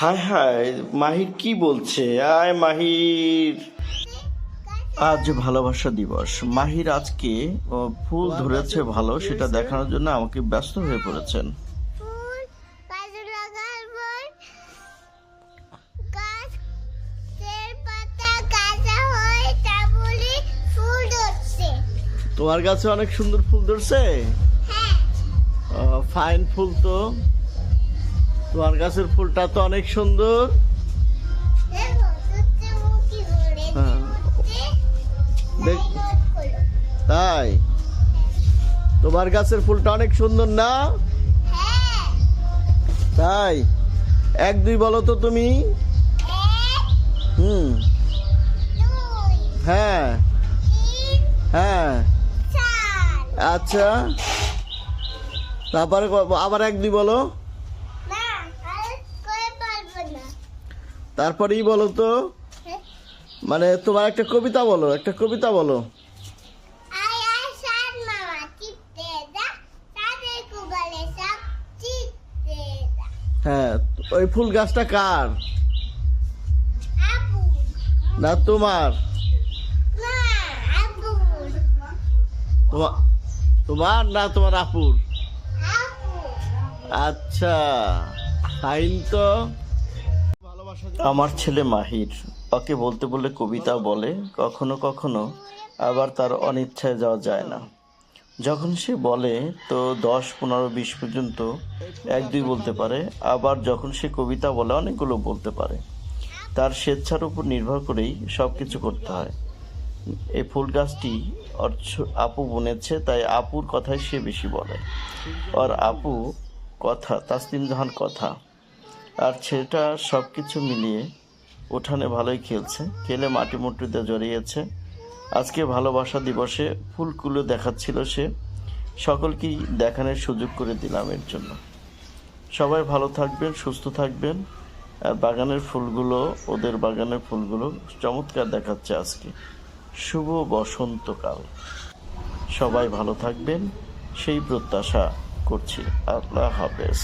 হায় হায়, মাহির কি বলছে? আয় মাহির, আজ ভালোবাসা দিবস। মাহির আজকে ফুল ধরেছে ভালো, সেটা দেখানোর জন্য আমাকে ব্যস্ত হয়ে পড়েছেন। ফুল গাছে লাগার পর গাছের পাতা কাঁচা হয় তা বলে ফুল ধরছে। তোমার কাছে অনেক সুন্দর ফুল ধরছে। হ্যাঁ, ফাইন ফুল তো, তোমার গাছের ফুলটা তো অনেক সুন্দর। দেখো ধরছে মুখি করে হ্যাঁ, দেখ, তাই তোমার গাছের ফুলটা অনেক সুন্দর না? হ্যাঁ, তাই এক দুই বলো তো তুমি। এক, হুম, দুই, হ্যাঁ তিন, হ্যাঁ, চার। আচ্ছা, তারপরে আবার এক দুই বলো, না, আর করে পারবো না। তারপরেই বলো তো। মানে তোমার একটা কবিতা বলো, একটা কবিতা বলো। আয় আয় সাত মামা চিপতে যা, তাদের কুবালে সব চিপতে যা। হ্যাঁ, ওই ফুল গাছটা কার? আপু, না তোমার? না, আপু, তোমার, তোমার না তোমার আপুর? আপু। আচ্ছা, ফাইন তো। আমার ছেলে মাহির, ওকে বলতে বললে কবিতা বলে, কখনো কখনো আবার তার অনিচ্ছায় যাওয়া যায় না। যখন সে বলে তো 10, 15, 20 পর্যন্ত এক দুই বলতে পারে, আবার যখন সে কবিতা বলে অনেকগুলো বলতে পারে। তার স্বেচ্ছার উপর নির্ভর করেই সব কিছু করতে হয়। এই ফুল গাছটি ওর আপু বুনেছে, তাই আপুর কথাই সে বেশি বলে। ওর আপু কথা তাসনিম জাহান কথা, আর ছেলেটা সব কিছু মিলিয়ে উঠানে ভালোই খেলছে, খেলে মাটি মুটিতে জড়িয়েছে। আজকে ভালোবাসা দিবসে ফুলগুলো দেখাচ্ছিল সে, সকলকেই দেখানোর সুযোগ করে দিলাম এর জন্য। সবাই ভালো থাকবেন, সুস্থ থাকবেন। আর বাগানের ফুলগুলো, ওদের বাগানের ফুলগুলো চমৎকার দেখাচ্ছে আজকে। শুভ বসন্তকাল। সবাই ভালো থাকবেন সেই প্রত্যাশা করছি। আল্লাহ হাফেজ।